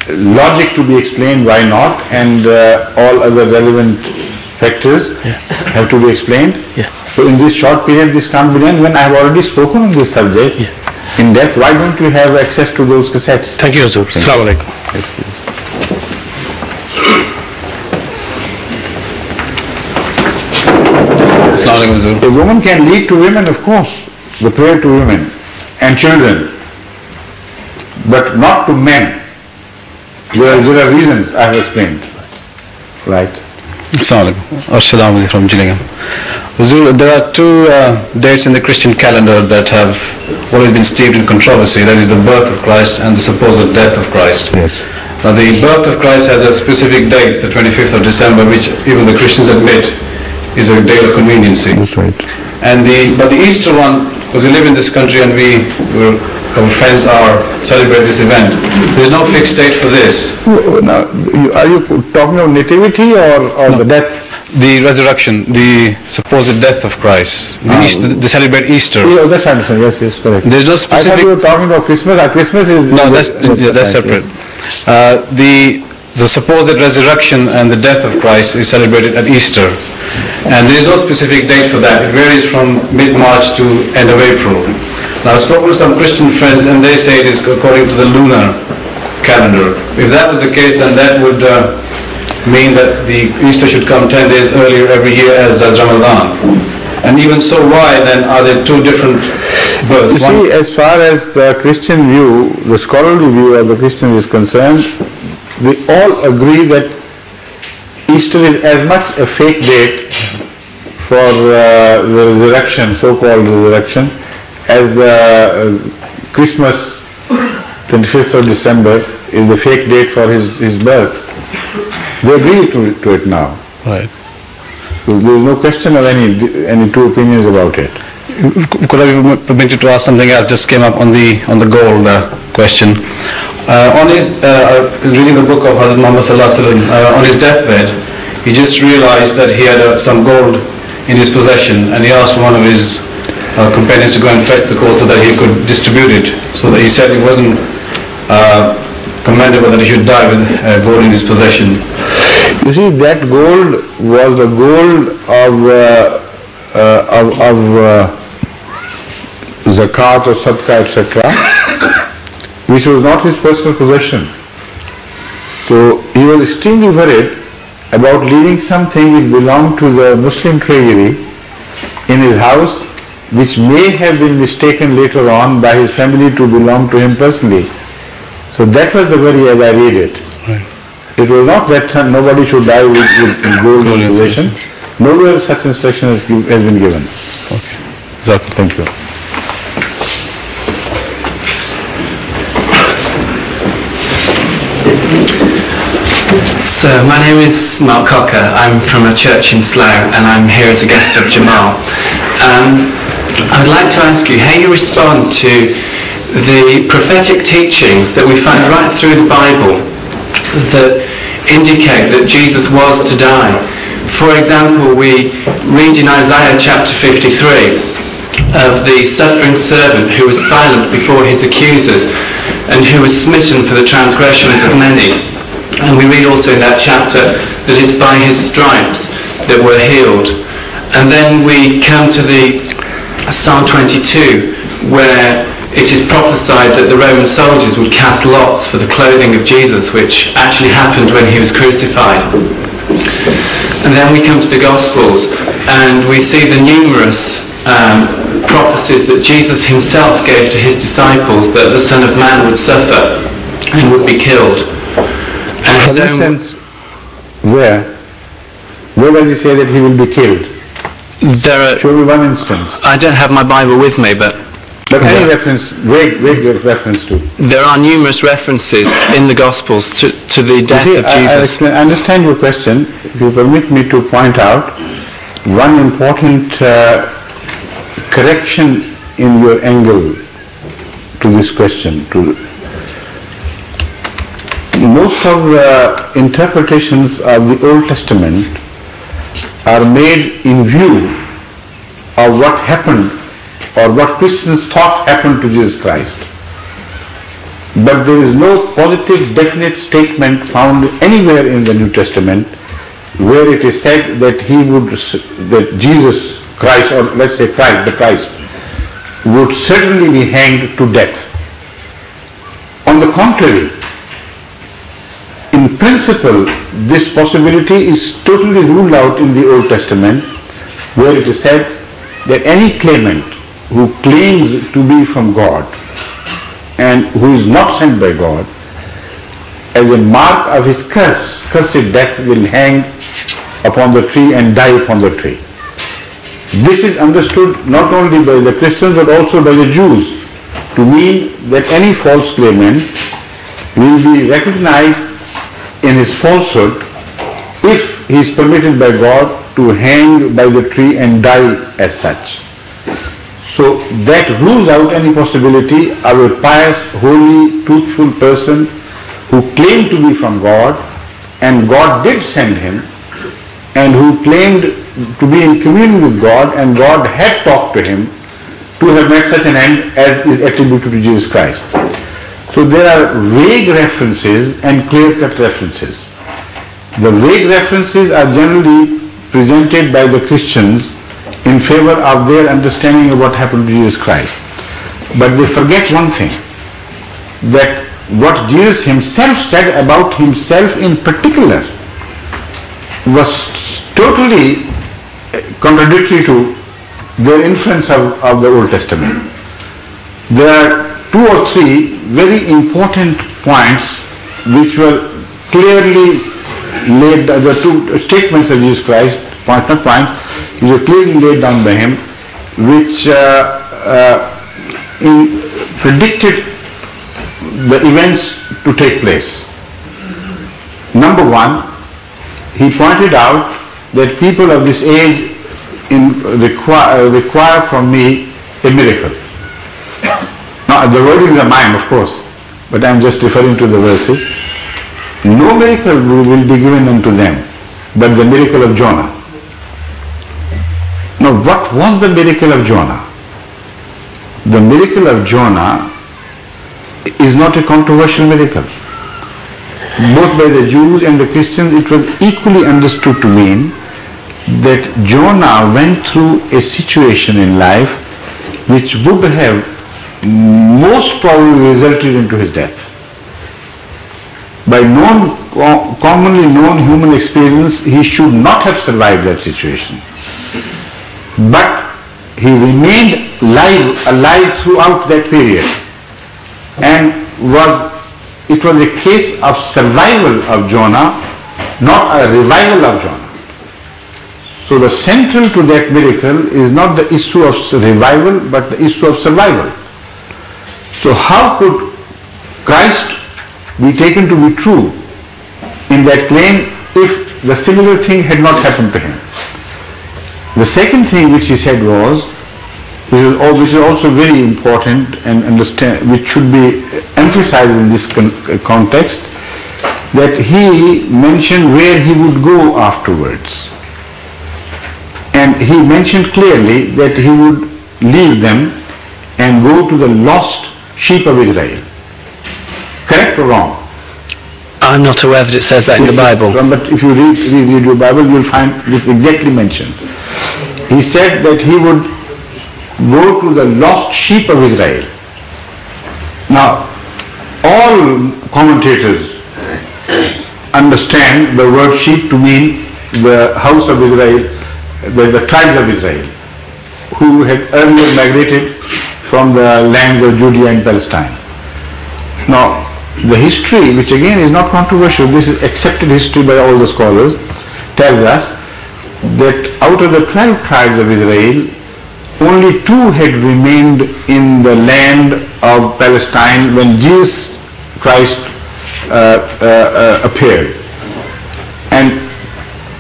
logic to be explained, why not, and all other relevant factors have to be explained. So in this short period this can't be done when I have already spoken on this subject in depth. Why don't you have access to those cassettes? Thank you, Hazur. Assalamu alaikum. Yes, please. A woman can lead to women, of course, the prayer to women and children, but not to men. There are reasons I have explained. Right. Assalamu alaikum from Gillingham. There are two dates in the Christian calendar that have always been steeped in controversy. That is the birth of Christ and the supposed death of Christ. Yes. Now the birth of Christ has a specific date, the 25th of December, which even the Christians admit is a day of conveniency. That's right. But the Easter one, because we live in this country and our friends celebrate this event, there is no fixed date for this. Now, are you talking of nativity or No. the death? The resurrection, the supposed death of Christ. They celebrate Easter. Yeah, that's understand. Yes, correct. There's no I thought specific. you were talking about Christmas. Christmas is No, that's separate. The supposed resurrection and the death of Christ is celebrated at Easter, and there is no specific date for that. It varies from mid-March to end of April. Now I've spoken to some Christian friends, and they say it is according to the lunar calendar. If that was the case, then that would mean that the Easter should come 10 days earlier every year, as does Ramadan. And even so, why then are there two different births? You see, as far as the Christian view, the scholarly view of the Christian is concerned, they all agree that Easter is as much a fake date for the resurrection, so-called resurrection, as the Christmas 25th of December is the fake date for his birth. They agree to it now. Right. So there is no question of any two opinions about it. Could I be permitted to ask something else? Just came up on the gold question. On his reading the book of Hadhrat Muhammad sallallahu alaihi wasallam, on his deathbed, he just realized that he had some gold in his possession, and he asked one of his companions to go and fetch the gold so that he could distribute it. So that he said it wasn't commendable that he should die with gold in his possession. You see, that gold was the gold of zakat or sadaqah, etc., which was not his personal possession. So he was extremely worried about leaving something which belonged to the Muslim treasury in his house, which may have been mistaken later on by his family to belong to him personally. So that was the worry as I read it. Right. It was not that nobody should die with gold in possession. Nowhere such instruction has been given. Okay. Exactly. Thank you. So my name is Mark Cocker. I'm from a church in Slough, and I'm here as a guest of Jamal. I would like to ask you how you respond to the prophetic teachings that we find right through the Bible that indicate that Jesus was to die. For example, we read in Isaiah chapter 53 of the suffering servant who was silent before his accusers and who was smitten for the transgressions of many. And we read also in that chapter that it's by his stripes that we're healed. And then we come to the Psalm 22, where it is prophesied that the Roman soldiers would cast lots for the clothing of Jesus, which actually happened when he was crucified. And then we come to the Gospels, and we see the numerous prophecies that Jesus himself gave to his disciples, that the Son of Man would suffer and would be killed. And For instance, where does he say that he will be killed? Show me one instance. I don't have my Bible with me, but any reference, vague reference to. there are numerous references in the Gospels to the death of Jesus. I understand your question. If you permit me to point out one important correction in your angle to this question. Most of the interpretations of the Old Testament are made in view of what happened or what Christians thought happened to Jesus Christ. but there is no positive, definite statement found anywhere in the New Testament where it is said that that Jesus Christ, or let's say Christ, the Christ, would certainly be hanged to death. On the contrary, in principle, this possibility is totally ruled out in the Old Testament, where it is said that any claimant who claims to be from God and who is not sent by God, as a mark of his cursed death, will hang upon the tree and die upon the tree. This is understood not only by the Christians but also by the Jews to mean that any false claimant will be recognized in his falsehood if he is permitted by God to hang by the tree and die as such. So that rules out any possibility of a pious, holy, truthful person who claimed to be from God, and God did send him, and who claimed to be in communion with God, and God had talked to him, to have met such an end as is attributed to Jesus Christ. So there are vague references and clear-cut references. The vague references are generally presented by the Christians in favor of their understanding of what happened to Jesus Christ. But they forget one thing, that what Jesus himself said about himself in particular was totally contradictory to their inference of the Old Testament. There are 2 or 3 very important points which were clearly laid, the 2 statements of Jesus Christ, which were clearly laid down by him, which predicted the events to take place. Number 1, he pointed out that people of this age require from me a miracle. Now the wordings are mine, of course, but I am just referring to the verses. No miracle will be given unto them but the miracle of Jonah. Now what was the miracle of Jonah? The miracle of Jonah is not a controversial miracle. Both by the Jews and the Christians it was equally understood to mean that Jonah went through a situation in life which would have most probably resulted into his death. By commonly known human experience, he should not have survived that situation. But he remained alive throughout that period, and it was a case of survival of Jonah, not a revival of Jonah. So the central to that miracle is not the issue of revival but the issue of survival. So how could Christ be taken to be true in that claim if the similar thing had not happened to him? The second thing which he said was, which is also very important and which should be emphasized in this context, that he mentioned where he would go afterwards. And he mentioned clearly that he would leave them and go to the lost sheep of Israel. Correct or wrong? I'm not aware that it says that in the Bible. But if you read your Bible, you will find this exactly mentioned. He said that he would go to the lost sheep of Israel. Now, all commentators understand the word sheep to mean the house of Israel, the tribes of Israel, who had earlier migrated from the lands of Judea and Palestine. Now, the history, which again is not controversial, this is accepted history by all the scholars, tells us that out of the 12 tribes of Israel, only 2 had remained in the land of Palestine when Jesus Christ appeared. And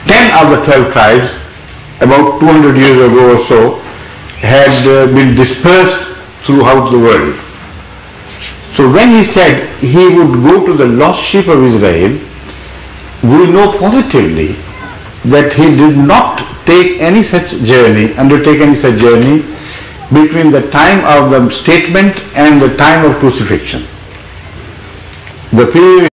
10 of the 12 tribes, about 200 years ago or so, had been dispersed throughout the world. So when he said he would go to the lost sheep of Israel, we know positively that he did not undertake any such journey between the time of the statement and the time of crucifixion. The period